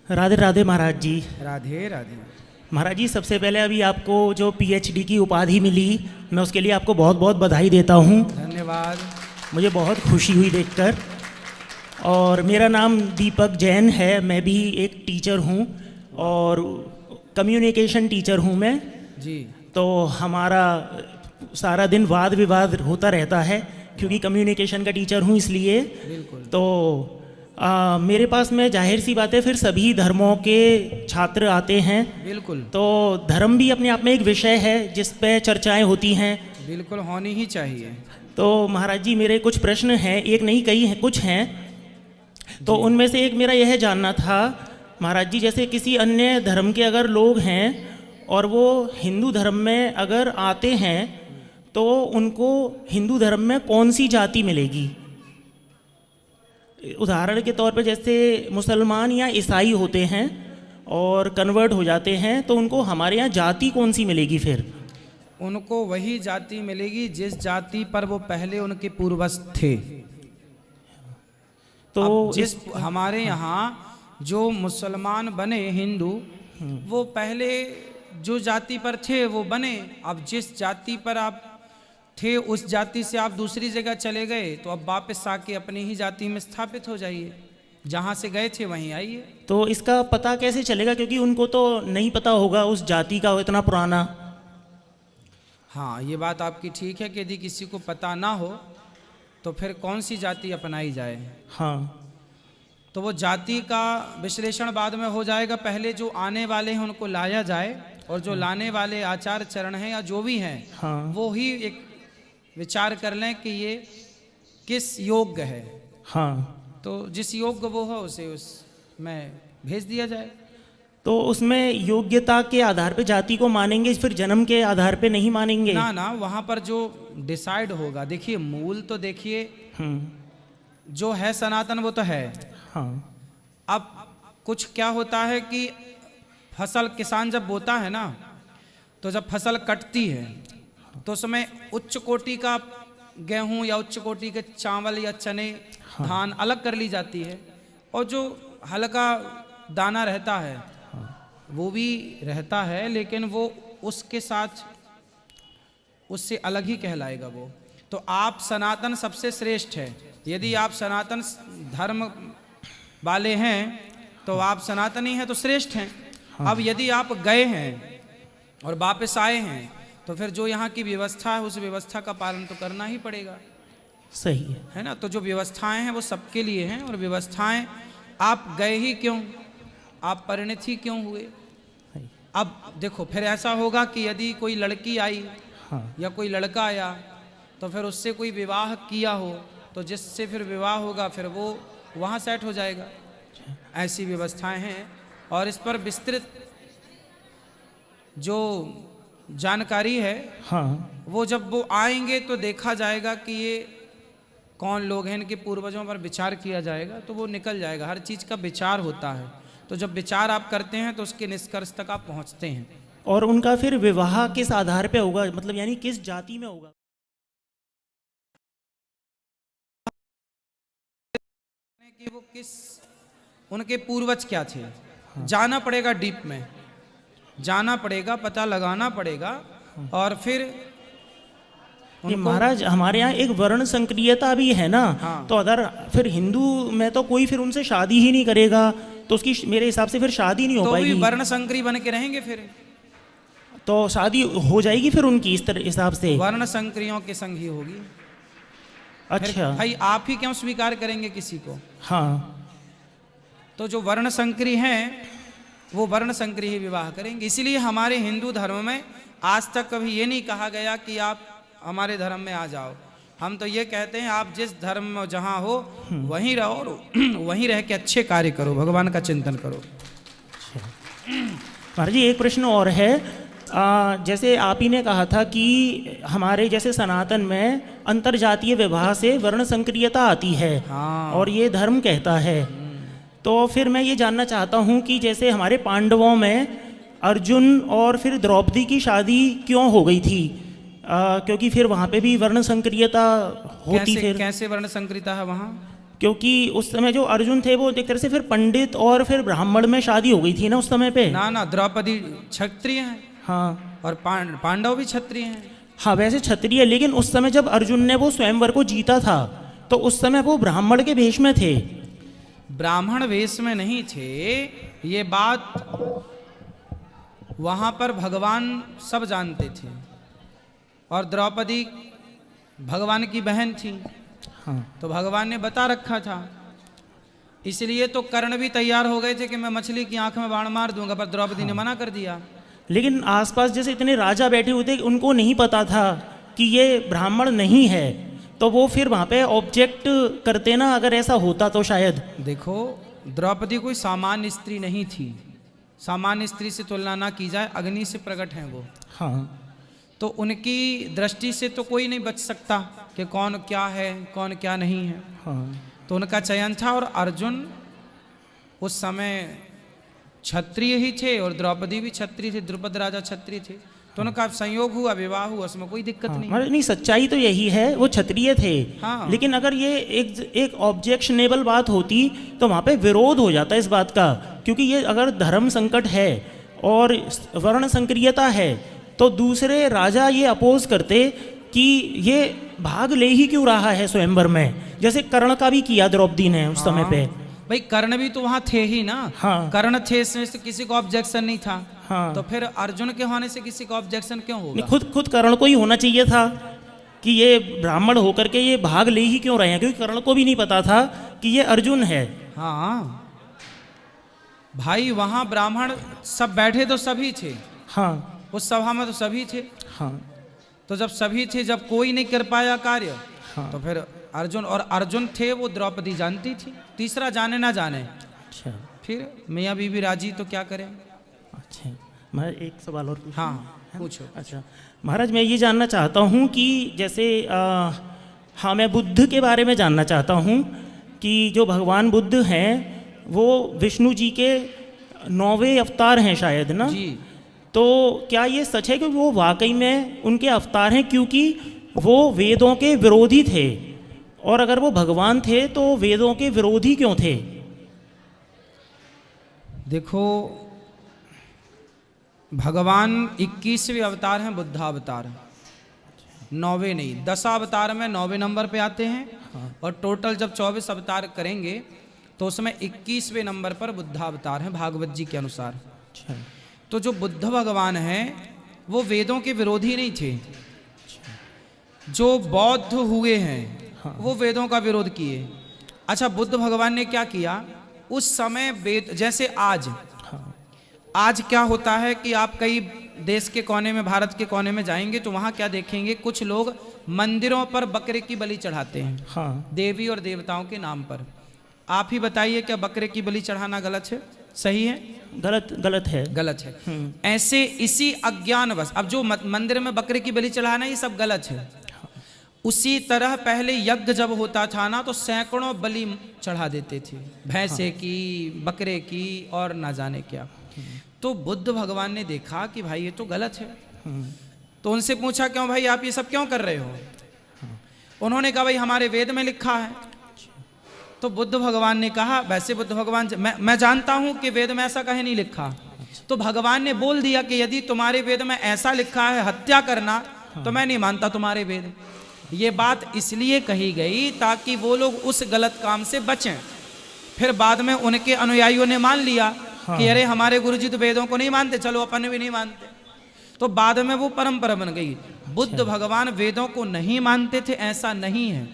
राधे राधे महाराज जी। राधे राधे। महाराज जी, सबसे पहले अभी आपको जो पीएचडी की उपाधि मिली, मैं उसके लिए आपको बहुत बहुत बधाई देता हूँ। धन्यवाद। मुझे बहुत खुशी हुई देखकर। और मेरा नाम दीपक जैन है, मैं भी एक टीचर हूँ और कम्युनिकेशन टीचर हूँ मैं जी। तो हमारा सारा दिन वाद विवाद होता रहता है, क्योंकि कम्युनिकेशन का टीचर हूँ इसलिए। बिल्कुल। तो मेरे पास में जाहिर सी बात है फिर सभी धर्मों के छात्र आते हैं। बिल्कुल। तो धर्म भी अपने आप में एक विषय है जिस पे चर्चाएं होती हैं। बिल्कुल होनी ही चाहिए। तो महाराज जी, मेरे कुछ प्रश्न हैं, एक नहीं कई हैं, कुछ हैं। तो उनमें से एक मेरा यह जानना था महाराज जी, जैसे किसी अन्य धर्म के अगर लोग हैं और वो हिंदू धर्म में अगर आते हैं तो उनको हिंदू धर्म में कौन सी जाति मिलेगी? उदाहरण के तौर पे जैसे मुसलमान या ईसाई होते हैं और कन्वर्ट हो जाते हैं, तो उनको हमारे यहाँ जाति कौन सी मिलेगी फिर? उनको वही जाति मिलेगी जिस जाति पर वो पहले उनके पूर्वज थे। तो जिस हमारे यहाँ जो मुसलमान बने हिंदू, वो पहले जो जाति पर थे वो बने। अब जिस जाति पर आप थे उस जाति से आप दूसरी जगह चले गए तो अब वापस आके अपनी ही जाति में स्थापित हो जाइए, जहाँ से गए थे वहीं आइए। तो इसका पता कैसे चलेगा, क्योंकि उनको तो नहीं पता होगा उस जाति का इतना पुराना। हाँ, ये बात आपकी ठीक है कि यदि किसी को पता ना हो तो फिर कौन सी जाति अपनाई जाए। हाँ। तो वो जाति का विश्लेषण बाद में हो जाएगा। पहले जो आने वाले हैं उनको लाया जाए, और जो लाने वाले आचार चरण हैं या जो भी हैं, हाँ। वो ही एक विचार कर लें कि ये किस योग्य है। हाँ। तो जिस योग्य वो हो उसे उसमें भेज दिया जाए। तो उसमें योग्यता के आधार पे जाति को मानेंगे, फिर जन्म के आधार पे नहीं मानेंगे? ना ना, वहाँ पर जो डिसाइड होगा, देखिए मूल तो देखिए जो है सनातन वो तो है। हाँ। अब कुछ क्या होता है कि फसल किसान जब बोता है ना, तो जब फसल कटती है तो उसमें उच्च कोटि का गेहूं या उच्च कोटि के चावल या चने, धान अलग कर ली जाती है, और जो हल्का दाना रहता है वो भी रहता है, लेकिन वो उसके साथ उससे अलग ही कहलाएगा वो। तो आप सनातन सबसे श्रेष्ठ है। यदि आप सनातन धर्म वाले हैं तो आप सनातनी हैं तो श्रेष्ठ हैं। अब यदि आप गए हैं और वापस आए हैं तो फिर जो यहाँ की व्यवस्था है उस व्यवस्था का पालन तो करना ही पड़ेगा। सही है ना? तो जो व्यवस्थाएं हैं वो सबके लिए हैं, और व्यवस्थाएं आप गए ही क्यों, आप परिणत ही क्यों हुए। अब देखो, फिर ऐसा होगा कि यदि कोई लड़की आई या कोई लड़का आया तो फिर उससे कोई विवाह किया हो, तो जिससे फिर विवाह होगा फिर वो वहाँ सेट हो जाएगा। ऐसी व्यवस्थाएं हैं, और इस पर विस्तृत जो जानकारी है वो जब वो आएंगे तो देखा जाएगा कि ये कौन लोग हैं, इनके पूर्वजों पर विचार किया जाएगा तो वो निकल जाएगा। हर चीज़ का विचार होता है, तो जब विचार आप करते हैं तो उसके निष्कर्ष तक आप पहुंचते हैं। और उनका फिर विवाह किस आधार पे होगा, मतलब यानी किस जाति में होगा? कि वो किस, उनके पूर्वज क्या थे, जाना पड़ेगा, डीप में जाना पड़ेगा, पता लगाना पड़ेगा, और फिर महाराज हमारे यहाँ एक वर्ण संक्रियता भी है ना। तो अगर फिर हिंदू में तो कोई फिर उनसे शादी ही नहीं करेगा तो उसकी मेरे हिसाब से फिर शादी नहीं हो पाएगी। तो भी वर्ण संकरी बन के रहेंगे, फिर तो शादी हो जाएगी फिर उनकी इस तरह हिसाब से? वर्ण संक्रियों के संग ही होगी। अच्छा भाई, आप ही क्यों स्वीकार करेंगे किसी को? हाँ। तो जो वर्ण संकरी हैं वो वर्ण संकरी ही विवाह करेंगे। इसीलिए हमारे हिंदू धर्म में आज तक कभी ये नहीं कहा गया कि आप हमारे धर्म में आ जाओ। हम तो ये कहते हैं आप जिस धर्म में जहाँ हो वहीं रहो, और वहीं रह के अच्छे कार्य करो, भगवान का चिंतन करो। महाराज जी, एक प्रश्न और है। जैसे आप ही ने कहा था कि हमारे जैसे सनातन में अंतरजातीय विवाह से वर्ण संक्रियता आती है। और ये धर्म कहता है। तो फिर मैं ये जानना चाहता हूँ कि जैसे हमारे पांडवों में अर्जुन और फिर द्रौपदी की शादी क्यों हो गई थी? क्योंकि फिर वहाँ पे भी वर्ण संक्रियता होती। फिर कैसे वर्ण संक्रियता है वहाँ? क्योंकि उस समय जो अर्जुन थे वो एक तरह से फिर पंडित और फिर ब्राह्मण में शादी हो गई थी ना उस समय पे। ना ना, द्रौपदी क्षत्रिय हैं हाँ और पांडव भी क्षत्रिय हैं। हाँ वैसे क्षत्रिय, लेकिन उस समय जब अर्जुन ने वो स्वयंवर को जीता था तो उस समय वो ब्राह्मण के वेश में थे। ब्राह्मण वेश में नहीं थे, ये बात वहां पर भगवान सब जानते थे, और द्रौपदी भगवान की बहन थी। हाँ तो भगवान ने बता रखा था, इसलिए तो कर्ण भी तैयार हो गए थे कि मैं मछली की आंख में बाण मार दूंगा, पर द्रौपदी ने मना कर दिया। लेकिन आसपास जैसे इतने राजा बैठे हुए थे उनको नहीं पता था कि ये ब्राह्मण नहीं है, तो वो फिर वहाँ पे ऑब्जेक्ट करते ना, अगर ऐसा होता तो शायद। देखो, द्रौपदी कोई सामान्य स्त्री नहीं थी, सामान्य स्त्री से तुलना ना की जाए, अग्नि से प्रकट हैं वो। हाँ तो उनकी दृष्टि से तो कोई नहीं बच सकता कि कौन क्या है कौन क्या नहीं है। हाँ तो उनका चयन था, और अर्जुन उस समय क्षत्रिय ही थे और द्रौपदी भी क्षत्रिय थे, द्रुपद राजा क्षत्रिय थे, तो उनका संयोग हुआ, विवाह हुआ, उसमें कोई दिक्कत नहीं। नहीं, सच्चाई तो यही है, वो क्षत्रिय थे। हाँ। लेकिन अगर ये एक ऑब्जेक्शनेबल बात होती तो वहाँ पे विरोध हो जाता इस बात का, क्योंकि ये अगर धर्म संकट है और वर्ण संक्रियता है तो दूसरे राजा ये अपोज करते कि ये भाग ले ही क्यों रहा है स्वयंवर में, जैसे कर्ण का भी किया द्रौपदी ने उस समय पे। भाई कर्ण भी तो वहां थे ही ना। हाँ। कर्ण थे, इसमें से किसी को ऑब्जेक्शन नहीं था। हाँ। तो फिर अर्जुन के होने से किसी को ऑब्जेक्शन क्यों होगा? खुद कर्ण को ही होना चाहिए था कि ये ब्राह्मण होकर के ये भाग ले ही क्यों रहे हैं, क्योंकि कर्ण को भी नहीं पता था कि ये अर्जुन है। हाँ भाई, वहां ब्राह्मण सब बैठे तो सभी थे। हाँ उस सभा में तो सभी थे। हाँ तो जब सभी थे, जब कोई नहीं कर पाया कार्य, हाँ। तो फिर अर्जुन, और अर्जुन थे वो द्रौपदी जानती थी, तीसरा जाने ना जाने। अच्छा फिर मियाँ बीबी राजी तो क्या करें। अच्छा, मैं एक सवाल और पूछूं? हाँ पूछो। अच्छा महाराज, मैं ये जानना चाहता हूँ कि जैसे हाँ, मैं बुद्ध के बारे में जानना चाहता हूँ कि जो भगवान बुद्ध हैं वो विष्णु जी के 9वें अवतार हैं शायद ना जी। तो क्या ये सच है कि वो वाकई में उनके अवतार हैं, क्योंकि वो वेदों के विरोधी थे, और अगर वो भगवान थे तो वेदों के विरोधी क्यों थे? देखो, भगवान 21वें अवतार हैं, बुद्धावतार, 9वें नहीं। 10 अवतार में 9वें नंबर पे आते हैं। हाँ। और टोटल जब 24 अवतार करेंगे तो उसमें 21वें नंबर पर बुद्धावतार हैं भागवत जी के अनुसार। अच्छा तो जो बुद्ध भगवान हैं वो वेदों के विरोधी नहीं थे। जो बौद्ध हुए हैं हाँ। वो वेदों का विरोध किए। अच्छा, बुद्ध भगवान ने क्या किया उस समय? वेद, जैसे आज क्या होता है कि आप कई देश के कोने में, भारत के कोने में जाएंगे तो वहाँ क्या देखेंगे, कुछ लोग मंदिरों पर बकरे की बलि चढ़ाते हैं। हाँ देवी और देवताओं के नाम पर। आप ही बताइए, क्या बकरे की बलि चढ़ाना गलत है? सही है? गलत है। गलत है। ऐसे इसी अज्ञानवश, अब जो मंदिर में बकरे की बलि चढ़ाना ये सब गलत है। उसी तरह पहले यज्ञ जब होता था ना तो सैकड़ों बलि चढ़ा देते थे, भैंसे की, बकरे की और ना जाने क्या। तो बुद्ध भगवान ने देखा कि भाई ये तो गलत है। तो उनसे पूछा, क्यों भाई आप ये सब क्यों कर रहे हो? उन्होंने कहा, भाई हमारे वेद में लिखा है। तो बुद्ध भगवान ने कहा, वैसे बुद्ध भगवान, मैं जानता हूं कि वेद में ऐसा कहीं नहीं लिखा। तो भगवान ने बोल दिया कि यदि तुम्हारे वेद में ऐसा लिखा है हत्या करना, तो मैं नहीं मानता तुम्हारे वेद। ये बात इसलिए कही गई ताकि वो लोग उस गलत काम से बचें। फिर बाद में उनके अनुयायियों ने मान लिया कि अरे हमारे गुरुजी तो वेदों को नहीं मानते, चलो अपन भी नहीं मानते। तो बाद में वो परंपरा बन गई। बुद्ध भगवान वेदों को नहीं मानते थे ऐसा नहीं है,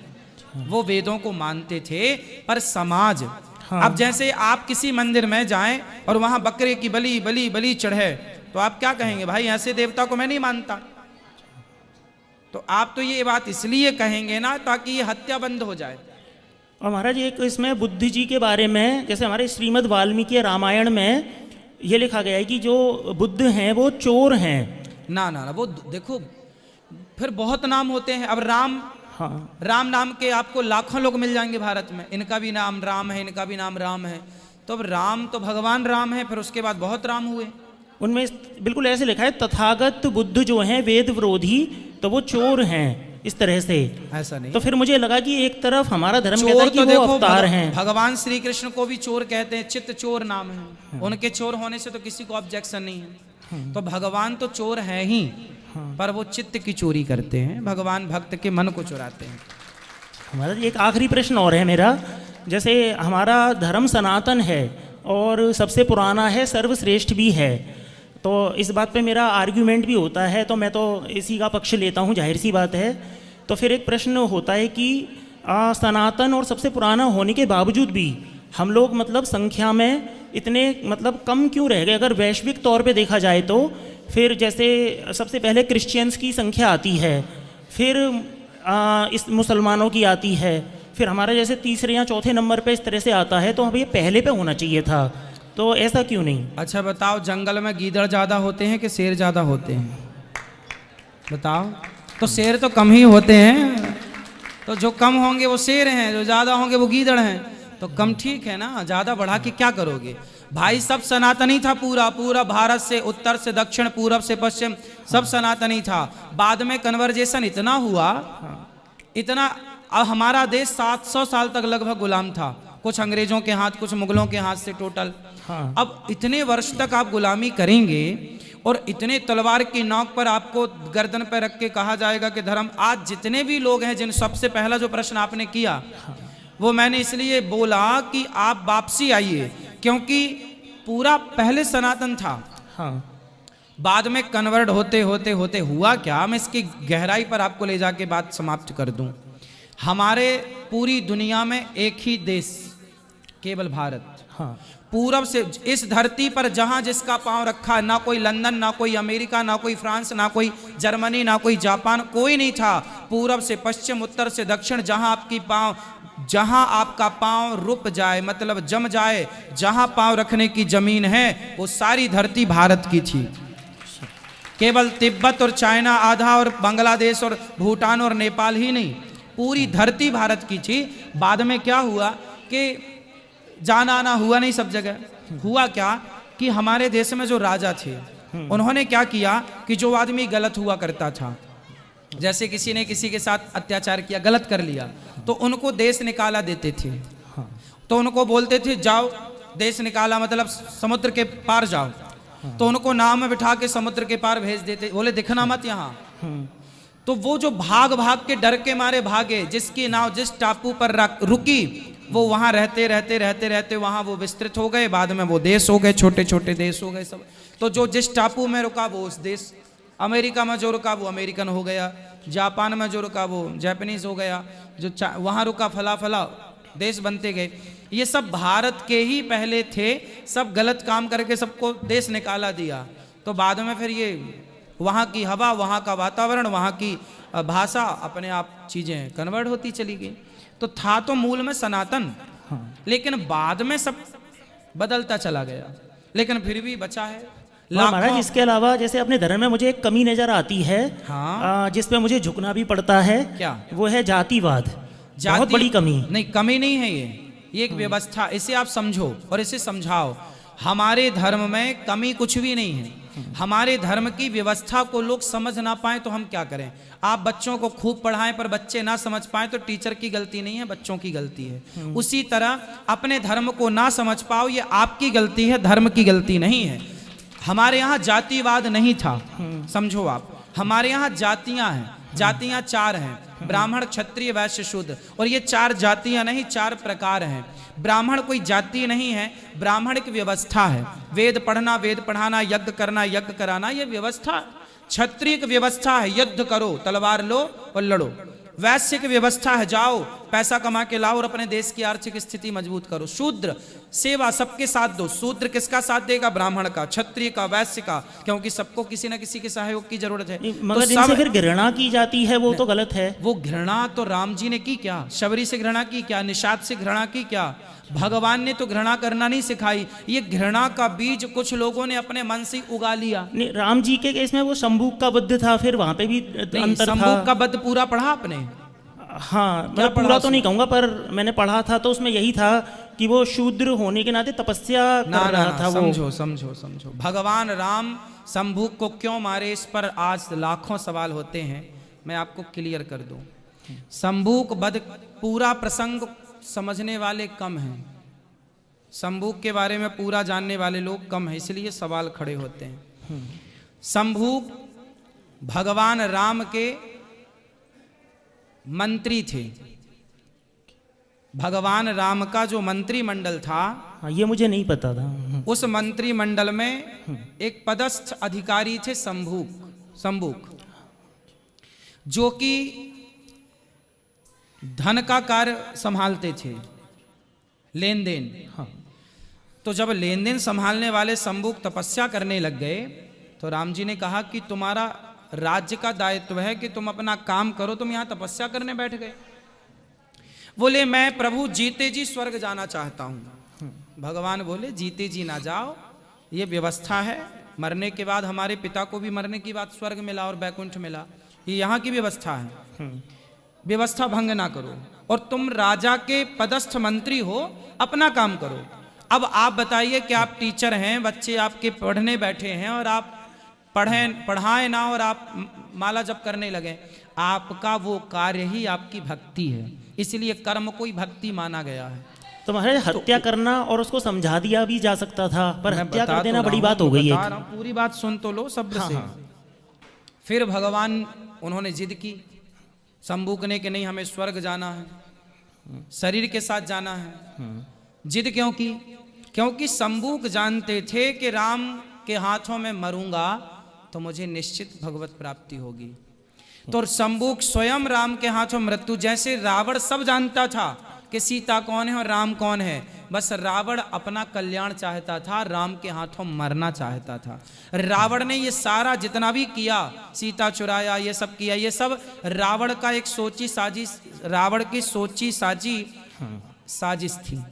वो वेदों को मानते थे, पर समाज। अब जैसे आप किसी मंदिर में जाएं और वहां बकरे की बलि बलि बलि चढ़े, तो आप क्या कहेंगे, भाई ऐसे देवता को मैं नहीं मानता। तो आप तो ये बात इसलिए कहेंगे ना ताकि ये हत्या बंद हो जाए। और महाराज एक इसमें बुद्ध जी के बारे में, जैसे हमारे श्रीमद् वाल्मीकि रामायण में ये लिखा गया है कि जो बुद्ध हैं वो चोर हैं। ना ना ना, वो देखो फिर बहुत नाम होते हैं। अब राम नाम के आपको लाखों लोग मिल जाएंगे भारत में। इनका भी नाम राम है, इनका भी नाम राम है। तो अब राम तो भगवान राम है, फिर उसके बाद बहुत राम हुए। उनमें बिल्कुल ऐसे लिखा है, तथागत बुद्ध जो हैं वेद विरोधी, तो वो चोर हैं। इस तरह से। ऐसा नहीं। तो फिर मुझे लगा कि एक तरफ हमारा धर्म कहता चोर है कि तो वो देखो अवतार हैं। भगवान श्री कृष्ण को भी चोर कहते हैं, चित्त चोर नाम है उनके, चोर होने से तो किसी को ऑब्जेक्शन नहीं है। तो भगवान तो चोर है ही, पर वो चित्त की चोरी करते हैं, भगवान भक्त के मन को चुराते हैं। हमारा एक आखिरी प्रश्न और है मेरा, जैसे हमारा धर्म सनातन है और सबसे पुराना है, सर्वश्रेष्ठ भी है, तो इस बात पे मेरा आर्ग्यूमेंट भी होता है, तो मैं तो इसी का पक्ष लेता हूँ, जाहिर सी बात है। तो फिर एक प्रश्न होता है कि सनातन और सबसे पुराना होने के बावजूद भी हम लोग मतलब संख्या में इतने मतलब कम क्यों रह गए? अगर वैश्विक तौर पे देखा जाए तो फिर जैसे सबसे पहले क्रिश्चियंस की संख्या आती है, फिर इस मुसलमानों की आती है, फिर हमारा जैसे तीसरे या चौथे नंबर पे इस तरह से आता है, तो अब ये पहले पे होना चाहिए था, तो ऐसा क्यों नहीं? अच्छा बताओ, जंगल में गीदड़ ज़्यादा होते हैं कि शेर ज़्यादा होते हैं? बताओ। तो शेर तो कम ही होते हैं, तो जो कम होंगे वो शेर हैं, जो ज़्यादा होंगे वो गीदड़ हैं। तो कम ठीक है ना, ज़्यादा बढ़ा के क्या करोगे भाई? सब सनातनी था, पूरा पूरा भारत से उत्तर से दक्षिण, पूरब से पश्चिम, सब सनातनी था। बाद में कन्वर्जेशन इतना हुआ, इतना, अब हमारा देश 700 साल तक लगभग गुलाम था, कुछ अंग्रेजों के हाथ, कुछ मुगलों के हाथ से टोटल। अब इतने वर्ष तक आप गुलामी करेंगे और इतने तलवार की नोक पर आपको गर्दन पर रख के कहा जाएगा कि धर्म। आज जितने भी लोग हैं, जिन सबसे पहला जो प्रश्न आपने किया वो मैंने इसलिए बोला कि आप वापसी आइए, क्योंकि पूरा पहले सनातन था, बाद में कन्वर्ट होते होते होते हुआ क्या, मैं इसकी गहराई पर आपको ले जाके बात समाप्त कर दूं। हमारे पूरी दुनिया में एक ही देश, केवल भारत, पूरब से इस धरती पर जहां जिसका पांव रखा, ना कोई लंदन, ना कोई अमेरिका, ना कोई फ्रांस, ना कोई जर्मनी, ना कोई जापान, कोई नहीं था। पूरब से पश्चिम, उत्तर से दक्षिण, जहां आपका पांव रुक जाए, मतलब जम जाए, जहां पांव रखने की जमीन है, वो सारी धरती भारत की थी। केवल तिब्बत और चाइना आधा, और बांग्लादेश और भूटान और नेपाल ही नहीं, पूरी धरती भारत की थी। बाद में क्या हुआ कि जाना आना हुआ नहीं सब जगह। हुआ क्या कि हमारे देश में जो राजा थे, उन्होंने क्या किया कि जो आदमी गलत हुआ करता था, जैसे किसी ने किसी के साथ अत्याचार किया, गलत कर लिया, तो उनको देश निकाला देते थे। तो उनको बोलते थे जाओ, देश निकाला मतलब समुद्र के पार जाओ। तो उनको नाव में बिठा के समुद्र के पार भेज देते, बोले दिखना मत यहाँ। तो वो जो भाग भाग के डर के मारे भागे, जिसकी नाव जिस टापू पर रुकी, वो वहां रहते रहते रहते रहते वहां वो विस्तृत हो गए, बाद में वो देश हो गए, छोटे छोटे देश हो गए सब। तो जो जिस टापू में रुका वो उस देश, अमेरिका में जो रुका वो अमेरिकन हो गया, जापान में जो रुका वो जापानीज हो गया, जो वहां रुका फला फला देश बनते गए। ये सब भारत के ही पहले थे, सब गलत काम करके सबको देश निकाला दिया। तो बाद में फिर ये वहाँ की हवा, वहाँ का वातावरण, वहाँ की भाषा, अपने आप चीज़ें कन्वर्ट होती चली गई। तो था तो मूल में सनातन, लेकिन बाद में सब बदलता चला गया, लेकिन फिर भी बचा है। महाराज इसके अलावा जैसे अपने धर्म में मुझे एक कमी नजर आती है, जिस पे मुझे झुकना भी पड़ता है, क्या वो है जातिवाद। बहुत बड़ी कमी। नहीं, कमी नहीं है ये एक व्यवस्था, इसे आप समझो और इसे समझाओ। हमारे धर्म में कमी कुछ भी नहीं है। हमारे धर्म की व्यवस्था को लोग समझ ना पाए तो हम क्या करें? आप बच्चों को खूब पढ़ाएं पर बच्चे ना समझ पाए तो टीचर की गलती नहीं है, बच्चों की गलती है। उसी तरह अपने धर्म को ना समझ पाओ, ये आपकी गलती है, धर्म की गलती नहीं है। हमारे यहाँ जातिवाद नहीं था, समझो आप। हमारे यहाँ जातियां हैं, जातियां 4 हैं, ब्राह्मण, क्षत्रिय, वैश्य, शूद्र। और ये 4 जातियां नहीं, 4 प्रकार हैं। ब्राह्मण कोई जाति नहीं है, ब्राह्मण एक व्यवस्था है। वेद पढ़ना, वेद पढ़ाना, यज्ञ करना, यज्ञ कराना, ये व्यवस्था। क्षत्रिय की व्यवस्था है, युद्ध करो, तलवार लो और लड़ो। वैश्य की व्यवस्था है, जाओ पैसा कमा के लाओ और अपने देश की आर्थिक स्थिति मजबूत करो। शूद्र सेवा, सबके साथ दो। शूद्र किसका साथ देगा? ब्राह्मण का, क्षत्रिय का, वैश्य का, क्योंकि सबको किसी न किसी के सहयोग की जरूरत है। मगर तो जिनसे फिर घृणा की जाती है वो तो गलत है। वो घृणा तो राम जी ने की क्या? शबरी से घृणा की क्या? निषाद से घृणा की क्या? भगवान ने तो घृणा करना नहीं सिखाई। ये घृणा का बीज कुछ लोगों ने अपने मन से उगा लिया। नहीं, राम जी के केस में वो शंभूक का वध था, फिर वहां पे भी अंतर था। शंभूक का वध पूरा पढ़ा आपने? हाँ, मतलब पूरा तो नहीं कहूंगा, पर मैंने पढ़ा था तो उसमें यही था कि वो शूद्र होने के नाते तपस्या कर रहा था। समझो समझो समझो, भगवान राम शंभूक को क्यों मारे, इस पर आज लाखों सवाल होते हैं। मैं आपको क्लियर कर दूं। संबूक वध पूरा प्रसंग समझने वाले कम हैं, संबूक के बारे में पूरा जानने वाले लोग कम हैं, इसलिए सवाल खड़े होते हैं। संबूक भगवान राम के मंत्री थे। भगवान राम का जो मंत्रिमंडल था, हाँ, ये मुझे नहीं पता था। उस मंत्रिमंडल में एक पदस्थ अधिकारी थे संबूक, जो कि धन का कार्य संभालते थे, लेन देन। हाँ, तो जब लेन देन संभालने वाले संबूक तपस्या करने लग गए, तो राम जी ने कहा कि तुम्हारा राज्य का दायित्व है कि तुम अपना काम करो, तुम यहां तपस्या करने बैठ गए। बोले मैं प्रभु जीते जी स्वर्ग जाना चाहता हूं। भगवान बोले जीते जी ना जाओ, ये व्यवस्था है, मरने के बाद हमारे पिता को भी मरने के बाद स्वर्ग मिला और बैकुंठ मिला, ये यहाँ की व्यवस्था है, व्यवस्था भंग ना करो। और तुम राजा के पदस्थ मंत्री हो, अपना काम करो। अब आप बताइए कि आप टीचर हैं, बच्चे आपके पढ़ने बैठे हैं और आप पढ़ाएं ना और आप माला जप करने लगे, आपका वो कार्य ही आपकी भक्ति है, इसलिए कर्म को ही भक्ति माना गया है। तो महाराज हत्या करना और उसको समझा दिया भी जा सकता था, पर हत्या कर देना बड़ी बात हो गई है। पूरी बात सुन तो लो सब्र से। फिर भगवान उन्होंने जिद की, संबूक ने कि नहीं हमें स्वर्ग जाना है, शरीर के साथ जाना है। जिद क्यों की? क्योंकि संबूक जानते थे कि राम के हाथों में मरूंगा तो मुझे निश्चित भगवत प्राप्ति होगी। तो संबूक स्वयं राम के हाथों मृत्यु, जैसे रावण सब जानता था कि सीता कौन है और राम कौन है, बस रावण अपना कल्याण चाहता था, राम के हाथों मरना चाहता था। रावण ने ये सारा जितना भी किया, सीता चुराया, ये सब किया, ये सब रावण का एक सोची साजिश, रावण की सोची साजी साजिश थी।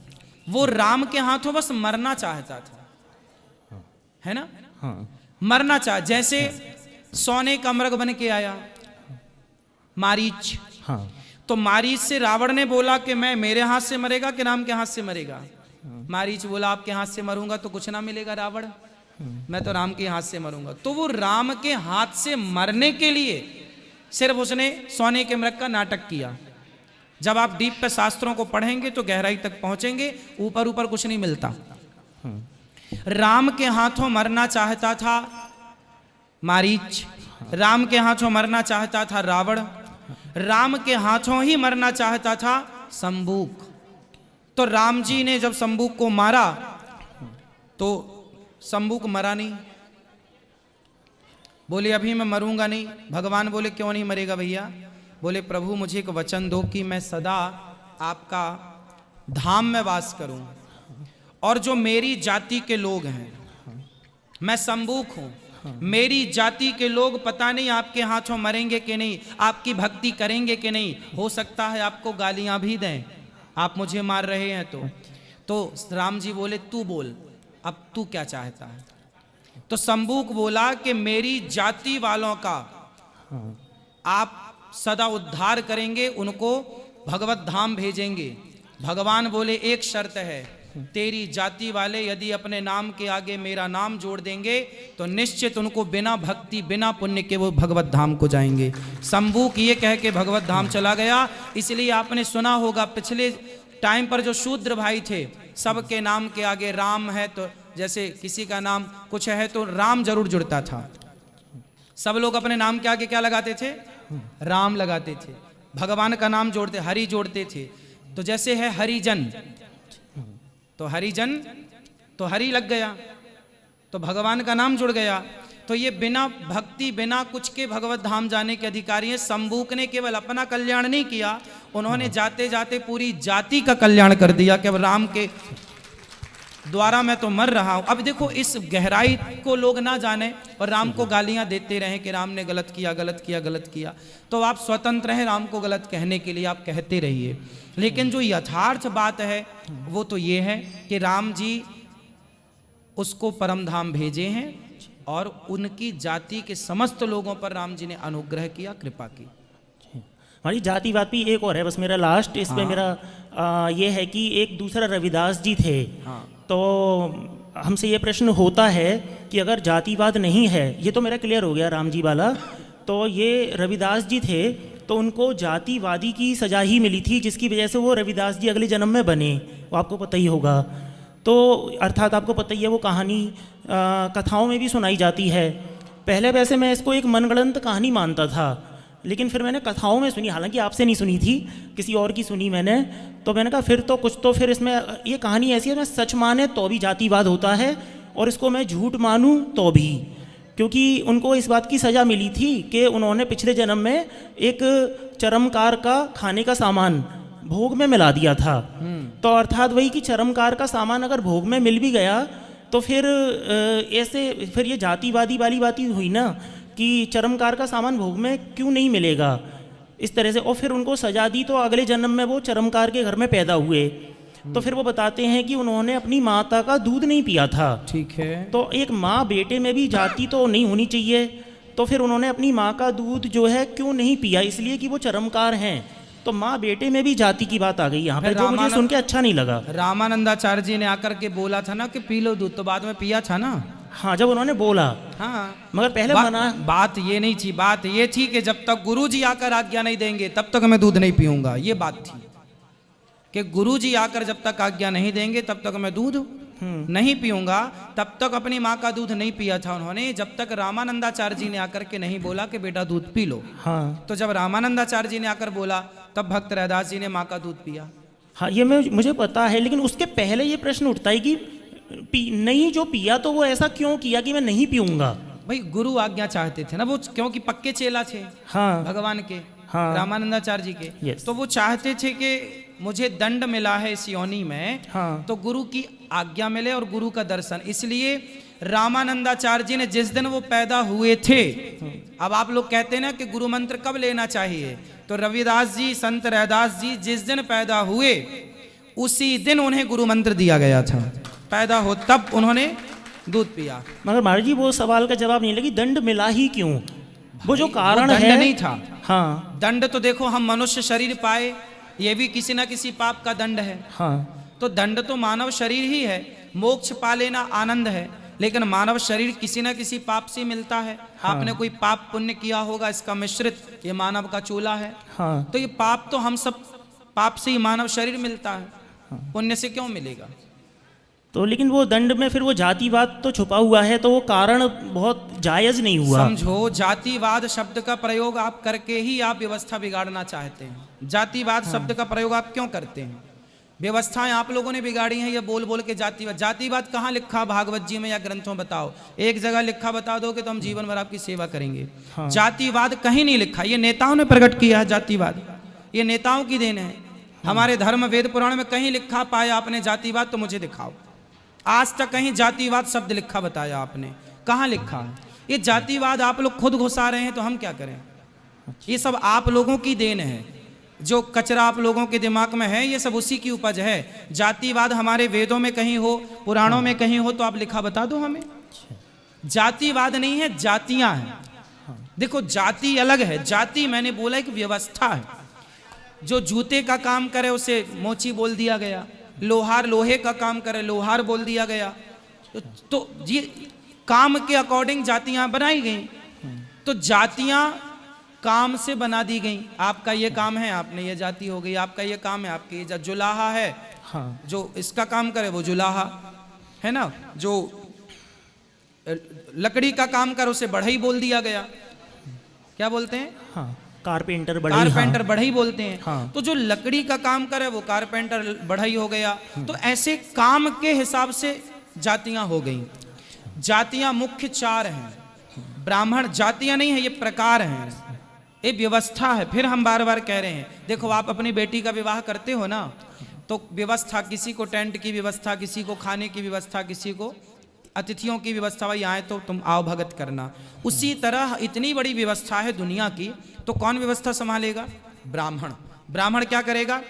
वो राम के हाथों बस मरना चाहता था, है ना? हाँ, मरना चाह, जैसे सोने का मृग बन के आया मारीच। हाँ, तो मारीच से रावण ने बोला कि मैं मेरे हाथ से मरेगा कि राम के हाथ से मरेगा? मारीच बोला आपके हाथ से मरूंगा तो कुछ ना मिलेगा रावण, मैं तो राम के हाथ से मरूंगा। तो वो राम के हाथ से मरने के लिए सिर्फ उसने सोने के मृग का नाटक किया। जब आप डीप पे शास्त्रों को पढ़ेंगे तो गहराई तक पहुंचेंगे, ऊपर ऊपर कुछ नहीं मिलता। राम के हाथों मरना चाहता था मारीच, राम के हाथों मरना चाहता था रावण, राम के हाथों ही मरना चाहता था संबूक। तो राम जी ने जब संबूक को मारा तो संबूक मरा नहीं। बोले अभी मैं मरूंगा नहीं। भगवान बोले क्यों नहीं मरेगा भैया? बोले प्रभु मुझे एक वचन दो कि मैं सदा आपका धाम में वास करूं, और जो मेरी जाति के लोग हैं, मैं संबूक हूं, मेरी जाति के लोग पता नहीं आपके हाथों मरेंगे कि नहीं, आपकी भक्ति करेंगे कि नहीं, हो सकता है आपको गालियां भी दें, आप मुझे मार रहे हैं तो राम जी बोले तू बोल, अब तू क्या चाहता है? तो संबूक बोला कि मेरी जाति वालों का आप सदा उद्धार करेंगे, उनको भगवत धाम भेजेंगे। भगवान बोले एक शर्त है, तेरी जाति वाले यदि अपने नाम के आगे मेरा नाम जोड़ देंगे तो निश्चित उनको बिना भक्ति बिना पुण्य के वो भगवत धाम को जाएंगे। संबूक ये कह के भगवत धाम चला गया। इसलिए आपने सुना होगा पिछले टाइम पर जो शूद्र भाई थे, सबके नाम के आगे राम है तो जैसे किसी का नाम कुछ है तो राम जरूर जुड़ता था। सब लोग अपने नाम के आगे क्या लगाते थे? राम लगाते थे। भगवान का नाम जोड़ते, हरि जोड़ते थे। तो जैसे है हरिजन, तो हरिजन तो हरि लग गया, तो भगवान का नाम जुड़ गया। तो ये बिना भक्ति बिना कुछ के भगवत धाम जाने के अधिकारी हैं। संबूक ने केवल अपना कल्याण नहीं किया, उन्होंने जाते जाते पूरी जाति का कल्याण कर दिया कि अब राम के द्वारा मैं तो मर रहा हूं। अब देखो इस गहराई को लोग ना जाने और राम को गालियां देते रहें कि राम ने गलत किया गलत किया गलत किया, तो आप स्वतंत्र हैं राम को गलत कहने के लिए, आप कहते रहिए। लेकिन जो यथार्थ बात है वो तो ये है कि राम जी उसको परम धाम भेजे हैं और उनकी जाति के समस्त लोगों पर राम जी ने अनुग्रह किया, कृपा की। हमारी जातिवाद भी एक और है, बस मेरा लास्ट इस पे मेरा ये है कि एक दूसरा रविदास जी थे। तो हमसे ये प्रश्न होता है कि अगर जातिवाद नहीं है, ये तो मेरा क्लियर हो गया राम जी वाला, तो ये रविदास जी थे, तो उनको जातिवादी की सजा ही मिली थी, जिसकी वजह से वो रविदास जी अगले जन्म में बने, वो आपको पता ही होगा। तो अर्थात आपको पता ही है वो कहानी कथाओं में भी सुनाई जाती है। पहले वैसे मैं इसको एक मनगढ़ंत कहानी मानता था, लेकिन फिर मैंने कथाओं में सुनी, हालांकि आपसे नहीं सुनी थी, किसी और की सुनी मैंने। तो मैंने कहा फिर तो कुछ तो फिर इसमें ये कहानी ऐसी है, मैं सच माने तो भी जातिवाद होता है और इसको मैं झूठ मानूं तो भी, क्योंकि उनको इस बात की सज़ा मिली थी कि उन्होंने पिछले जन्म में एक चरमकार का खाने का सामान भोग में मिला दिया था। तो अर्थात वही कि चरमकार का सामान अगर भोग में मिल भी गया तो फिर ऐसे फिर ये जातिवादी वाली बात ही हुई ना कि चरमकार का सामान भोग में क्यों नहीं मिलेगा, इस तरह से। और फिर उनको सजा दी तो अगले जन्म में वो चरमकार के घर में पैदा हुए। तो फिर वो बताते हैं कि उन्होंने अपनी माता का दूध नहीं पिया था। ठीक है। तो एक माँ बेटे में भी जाति तो नहीं होनी चाहिए, तो फिर उन्होंने अपनी माँ का दूध जो है क्यों नहीं पिया, इसलिए कि वो चरमकार हैं। तो माँ बेटे में भी जाति की बात आ गई यहाँ पे, जो मुझे सुन के अच्छा नहीं लगा। रामानंदाचार्य जी ने आकर के बोला था ना कि पी लो दूध, तो बाद में पिया था ना। हाँ, जब उन्होंने बोला, हाँ, मगर पहले मना। बात ये नहीं थी, बात ये थी कि जब तक गुरुजी आकर आज्ञा नहीं देंगे तब तक मैं दूध नहीं पीऊंगा, ये बात थी कि गुरुजी आकर जब तक आज्ञा नहीं देंगे तब तक मैं दूध नहीं पीऊंगा। तब तक अपनी माँ का दूध नहीं पिया था उन्होंने, जब तक रामानंदाचार्य जी ने आकर के नहीं बोला कि बेटा दूध पी लो। हाँ, तो जब रामानंदाचार्य जी ने आकर बोला तब भक्त रैदास जी ने माँ का दूध पिया। हाँ, ये मुझे पता है, लेकिन उसके पहले ये प्रश्न उठता है कि नहीं जो पिया तो वो ऐसा क्यों किया कि मैं नहीं पीऊंगा। भाई गुरु आज्ञा चाहते थे ना वो, क्योंकि पक्के चेला थे हाँ, भगवान के, हाँ, रामानंदाचार्य जी के। Yes. तो वो चाहते थे कि मुझे दंड मिला है इस योनि में, हाँ, तो गुरु की आज्ञा मिले और गुरु का दर्शन। इसलिए रामानंदाचार्य जी ने जिस दिन वो पैदा हुए थे, अब आप लोग कहते हैं ना कि गुरु मंत्र कब लेना चाहिए, तो रविदास जी, संत रैदास जी जिस दिन पैदा हुए उसी दिन उन्हें गुरु मंत्र दिया गया था। पैदा हो तब उन्होंने दूध पिया। मगर महाराज जी वो सवाल का जवाब नहीं लगी, दंड मिला ही क्यों, वो जो कारण दंड है नहीं था। हाँ, दंड तो देखो हम मनुष्य शरीर पाए, ये भी किसी ना किसी पाप का दंड है। हाँ, तो दंड तो मानव शरीर ही है, मोक्ष पा लेना आनंद है, लेकिन मानव शरीर किसी ना किसी पाप से मिलता है। हाँ, आपने कोई पाप पुण्य किया होगा, इसका मिश्रित ये मानव का चूल्हा है। हाँ, तो ये पाप तो हम सब पाप से ही मानव शरीर मिलता है, हाँ, पुण्य से क्यों मिलेगा। तो लेकिन वो दंड में फिर वो जातिवाद तो छुपा हुआ है, तो वो कारण बहुत जायज नहीं हुआ। समझो, जातिवाद शब्द का प्रयोग आप करके ही आप व्यवस्था बिगाड़ना चाहते हैं। जातिवाद शब्द का प्रयोग आप क्यों करते हैं? व्यवस्थाएं आप लोगों ने बिगाड़ी हैं, ये बोल बोल के जातिवाद। जातिवाद कहाँ लिखा भागवत जी में या ग्रंथों बताओ, एक जगह लिखा बता दो कि तो हम जीवन भर आपकी सेवा करेंगे। हाँ, जातिवाद कहीं नहीं लिखा, ये नेताओं ने प्रकट किया है। जातिवाद ये नेताओं की देन है। हमारे धर्म वेद पुराण में कहीं लिखा पाया आपने जातिवाद, तो मुझे दिखाओ। आज तक कहीं जातिवाद शब्द लिखा बताया आपने? कहाँ लिखा है? ये जातिवाद आप लोग खुद घुसा रहे हैं, तो हम क्या करें? ये सब आप लोगों की देन है, जो कचरा आप लोगों के दिमाग में है ये सब उसी की उपज है। जातिवाद हमारे वेदों में कहीं हो, पुराणों में कहीं हो, तो आप लिखा बता दो हमें। जातिवाद नहीं है, जातियां हैं। देखो जाति अलग है, जाति मैंने बोला एक व्यवस्था है। जो जूते का काम करे उसे मोची बोल दिया गया, लोहार लोहे का काम करे लोहार बोल दिया गया। तो ये काम के अकॉर्डिंग जातियां बनाई गई। तो जातियां काम से बना दी गई। आपका ये काम है, आपने ये जाति हो गई। आपका ये काम है, आपकी ये जुलाहा है। हाँ, जो इसका काम करे वो जुलाहा है ना। जो लकड़ी का काम करे उसे बढ़ई बोल दिया गया। क्या बोलते हैं? हाँ, कारपेंटर बढ़ई। कारपेंटर हाँ, बढ़ई बोलते हैं। हाँ, तो जो लकड़ी का काम करे वो कारपेंटर बढ़ई हो गया। तो ऐसे काम के हिसाब से जातियां हो गई। जातियां मुख्य 4 हैं। ब्राह्मण जातियां नहीं है, ये प्रकार हैं, ये व्यवस्था है। फिर हम बार बार कह रहे हैं, देखो आप अपनी बेटी का विवाह करते हो ना, तो व्यवस्था, किसी को टेंट की व्यवस्था, किसी को खाने की व्यवस्था, किसी को अतिथियों की व्यवस्था, भाई आए तो तुम आओ भगत करना। उसी तरह इतनी बड़ी व्यवस्था है दुनिया की, तो कौन व्यवस्था संभालेगा? ब्राह्मण। ब्राह्मण क्या करेगा?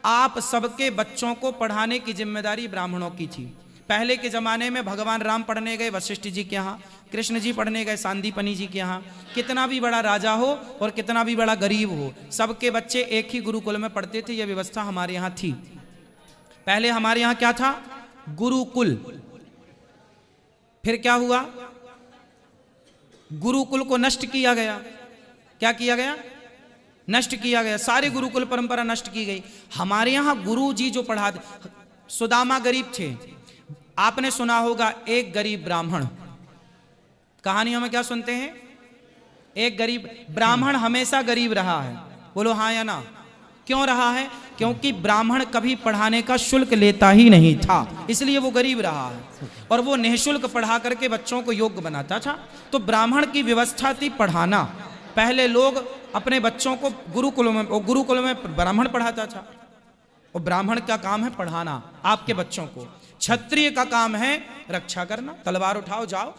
आप सबके बच्चों को पढ़ाने की जिम्मेदारी ब्राह्मणों की थी। पहले के जमाने में भगवान राम पढ़ने गए वशिष्ठ जी के यहाँ, कृष्ण जी पढ़ने गए सांदीपनी जी के यहाँ। कितना भी बड़ा राजा हो और कितना भी बड़ा गरीब हो, सबके बच्चे एक ही गुरुकुल में पढ़ते थे। यह व्यवस्था हमारे यहाँ थी। पहले हमारे यहाँ क्या था? गुरुकुल। फिर क्या हुआ? गुरुकुल को नष्ट किया गया। क्या किया गया? नष्ट किया गया। सारे गुरुकुल परंपरा नष्ट की गई। हमारे यहाँ गुरु जी जो पढ़ाते, सुदामा गरीब थे, आपने सुना होगा एक गरीब ब्राह्मण, कहानियों में क्या सुनते हैं? एक गरीब ब्राह्मण हमेशा गरीब रहा है। बोलो हाँ या ना? क्यों रहा है? क्योंकि ब्राह्मण कभी पढ़ाने का शुल्क लेता ही नहीं था, इसलिए वो गरीब रहा है। और वो निःशुल्क पढ़ा करके बच्चों को योग्य बनाता था। तो ब्राह्मण की व्यवस्था थी पढ़ाना। पहले लोग अपने बच्चों को गुरुकुल में ब्राह्मण पढ़ाता था। और ब्राह्मण का काम है पढ़ाना आपके बच्चों को। क्षत्रिय का काम है रक्षा करना, तलवार उठाओ जाओ।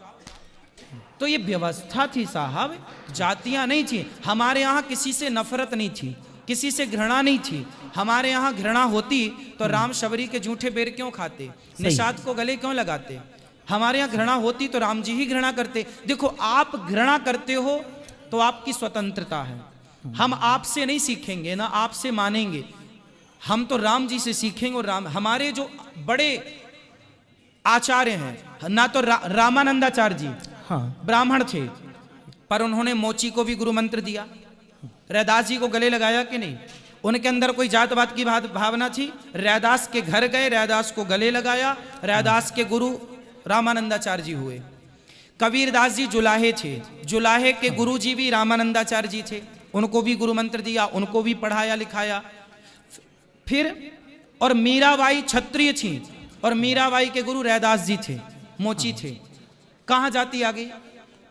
तो ये व्यवस्था थी साहब, जातियां नहीं थी। हमारे यहाँ किसी से नफरत नहीं थी, किसी से घृणा नहीं थी। हमारे यहाँ घृणा होती तो राम शबरी के जूठे बेर क्यों खाते, निषाद को गले क्यों लगाते? हमारे यहाँ घृणा होती तो राम जी ही घृणा करते। देखो, आप घृणा करते हो तो आपकी स्वतंत्रता है। हम आपसे नहीं सीखेंगे, ना आपसे मानेंगे, हम तो राम जी से सीखेंगे। और राम, हमारे जो बड़े आचार्य हैं ना, तो रामानंदाचार्य जी ब्राह्मण थे, पर उन्होंने मोची को भी गुरु मंत्र दिया। रैदास जी को गले लगाया कि नहीं? उनके अंदर कोई जातवाद की भावना थी? रैदास के घर गए, रैदास को गले लगाया। रैदास के गुरु रामानंदाचार्य जी हुए। कबीरदास जी जुलाहे थे, जुलाहे के गुरु जी भी रामानंदाचार्य जी थे। उनको भी गुरु मंत्र दिया, उनको भी पढ़ाया लिखाया। फिर और मीराबाई क्षत्रिय थी, और मीराबाई के गुरु रैदास जी थे, मोची थे। कहाँ जाती आ गई?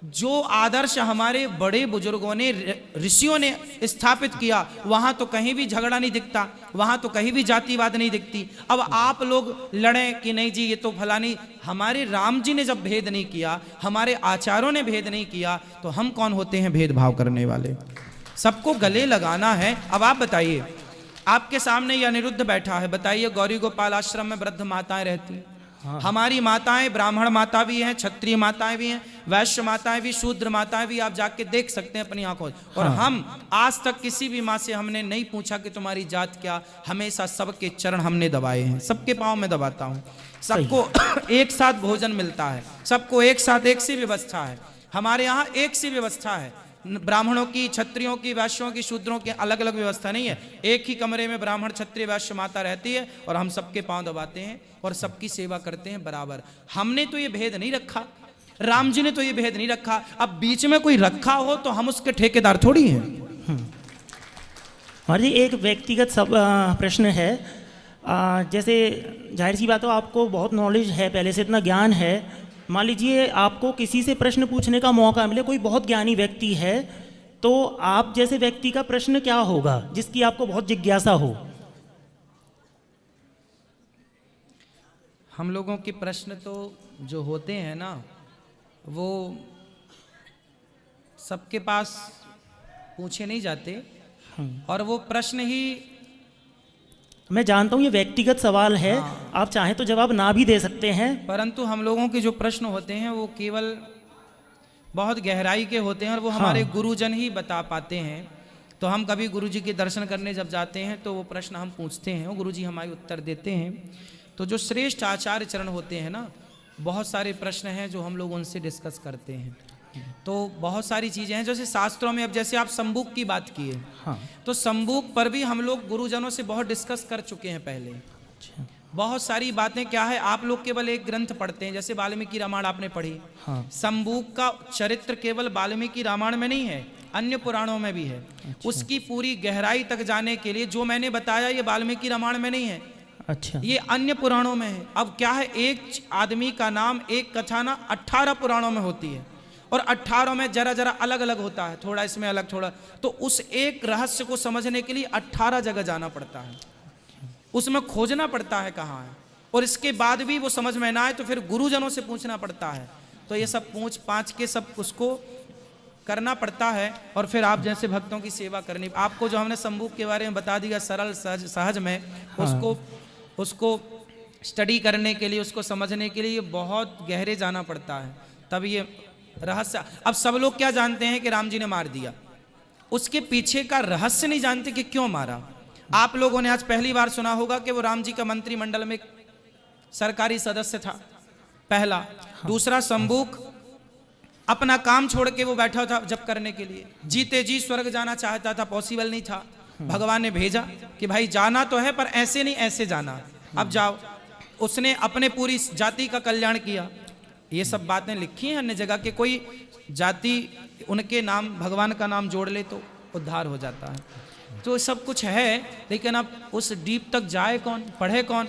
जो आदर्श हमारे बड़े बुजुर्गों ने, ऋषियों ने स्थापित किया, वहां तो कहीं भी झगड़ा नहीं दिखता, वहां तो कहीं भी जातिवाद नहीं दिखती। अब आप लोग लड़े कि नहीं जी ये तो फलानी। हमारे राम जी ने जब भेद नहीं किया, हमारे आचार्यों ने भेद नहीं किया, तो हम कौन होते हैं भेदभाव करने वाले? सबको गले लगाना है। अब आप बताइए, आपके सामने ये अनिरुद्ध बैठा है, बताइए गौरी गोपाल आश्रम में वृद्ध माताएं रहती हैं। हमारी माताएं, ब्राह्मण माता भी हैं, क्षत्रिय माताएं भी हैं, वैश्य माताएं भी, शूद्र माताएं भी, आप जाके देख सकते हैं अपनी आंखों। और हम आज तक किसी भी माँ से हमने नहीं पूछा कि तुम्हारी जात क्या। हमेशा सबके चरण हमने दबाए हैं, सबके पांव में दबाता हूँ। सबको एक साथ भोजन मिलता है, सबको एक साथ एक सी व्यवस्था है। हमारे यहाँ एक सी व्यवस्था है। ब्राह्मणों की, क्षत्रियों की, वैश्यों की, शूद्रों की अलग अलग व्यवस्था नहीं है। एक ही कमरे में ब्राह्मण, क्षत्रिय, वैश्य माता रहती है, और हम सबके पांव दबाते हैं और सबकी सेवा करते हैं बराबर। हमने तो ये भेद नहीं रखा, राम जी ने तो ये भेद नहीं रखा। अब बीच में कोई रखा हो तो हम उसके ठेकेदार थोड़ी हैं। महाराज जी, एक व्यक्तिगत प्रश्न है। जैसे जाहिर सी बात हो, आपको बहुत नॉलेज है, पहले से इतना ज्ञान है। मान लीजिए आपको किसी से प्रश्न पूछने का मौका मिले, कोई बहुत ज्ञानी व्यक्ति है, तो आप जैसे व्यक्ति का प्रश्न क्या होगा जिसकी आपको बहुत जिज्ञासा हो? हम लोगों के प्रश्न तो जो होते हैं ना, वो सबके पास पूछे नहीं जाते, और वो प्रश्न ही, मैं जानता हूँ ये व्यक्तिगत सवाल है, आप चाहें तो जवाब ना भी दे सकते हैं, परंतु हम लोगों के जो प्रश्न होते हैं वो केवल बहुत गहराई के होते हैं, और वो हमारे गुरुजन ही बता पाते हैं। तो हम कभी गुरुजी के दर्शन करने जब जाते हैं तो वो प्रश्न हम पूछते हैं, वो गुरुजी हमारे उत्तर देते हैं। तो जो श्रेष्ठ आचार्य चरण होते हैं ना, बहुत सारे प्रश्न हैं जो हम लोग उनसे डिस्कस करते हैं। तो बहुत सारी चीज़ें हैं, जैसे शास्त्रों में, अब जैसे आप संबूक की बात किए, तो संबूक पर भी हम लोग गुरुजनों से बहुत डिस्कस कर चुके हैं पहले। बहुत सारी बातें क्या है, आप लोग केवल एक ग्रंथ पढ़ते हैं, जैसे वाल्मीकि रामायण आपने पढ़ी। संबूक का चरित्र केवल वाल्मीकि रामायण में नहीं है, अन्य पुराणों में भी है। उसकी पूरी गहराई तक जाने के लिए जो मैंने बताया, ये वाल्मीकि रामायण में नहीं है, अच्छा, ये अन्य पुराणों में है। अब क्या है, एक आदमी का नाम, एक कथा ना 18 पुराणों में होती है, और 18 में जरा जरा अलग अलग होता है, थोड़ा इसमें अलग, थोड़ा। तो उस एक रहस्य को समझने के लिए 18 जगह जाना पड़ता है, उसमें खोजना पड़ता है कहाँ है, और इसके बाद भी वो समझ में ना आए तो फिर गुरुजनों से पूछना पड़ता है। तो ये सब पूछ पाछ के सब उसको करना पड़ता है, और फिर आप जैसे भक्तों की सेवा करनी। आपको जो हमने संबूक के बारे में बता दिया सरल सहज में, उसको स्टडी करने के लिए, उसको समझने के लिए बहुत गहरे जाना पड़ता है, तब ये रहस्य। अब सब लोग क्या जानते हैं कि राम जी ने मार दिया, उसके पीछे का रहस्य नहीं जानते कि क्यों मारा। आप लोगों ने आज पहली बार सुना होगा कि वो राम जी का मंत्रिमंडल में सरकारी सदस्य था, पहला। दूसरा, संबूक अपना काम छोड़ के वो बैठा था जप करने के लिए, जीते जी स्वर्ग जाना चाहता था, पॉसिबल नहीं था। भगवान ने भेजा कि भाई जाना तो है पर ऐसे नहीं, ऐसे जाना, अब जाओ। उसने अपने पूरी जाति का कल्याण किया। ये सब बातें लिखी हैं अन्य जगह के, कोई जाति उनके नाम भगवान का नाम जोड़ ले तो उद्धार हो जाता है। तो सब कुछ है, लेकिन अब उस डीप तक जाए कौन, पढ़े कौन,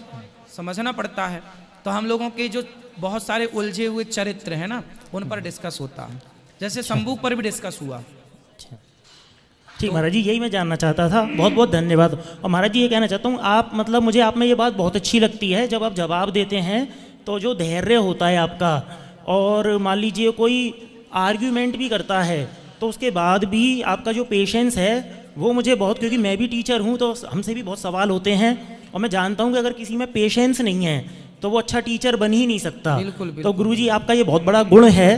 समझना पड़ता है। तो हम लोगों के जो बहुत सारे उलझे हुए चरित्र हैं ना, उन पर डिस्कस होता है, जैसे शंभू पर भी डिस्कस हुआ। ठीक महाराज जी, यही मैं जानना चाहता था। बहुत बहुत धन्यवाद। और महाराज जी ये कहना चाहता हूँ, आप मतलब मुझे आप में ये बात बहुत अच्छी लगती है, जब आप जवाब देते हैं तो जो धैर्य होता है आपका, और मान लीजिए कोई आर्ग्यूमेंट भी करता है तो उसके बाद भी आपका जो पेशेंस है वो मुझे बहुत, क्योंकि मैं भी टीचर हूँ तो हमसे भी बहुत सवाल होते हैं, और मैं जानता हूँ कि अगर किसी में पेशेंस नहीं है तो वो अच्छा टीचर बन ही नहीं सकता। बिल्कुल, बिल्कुल। तो गुरुजी आपका ये बहुत बड़ा गुण है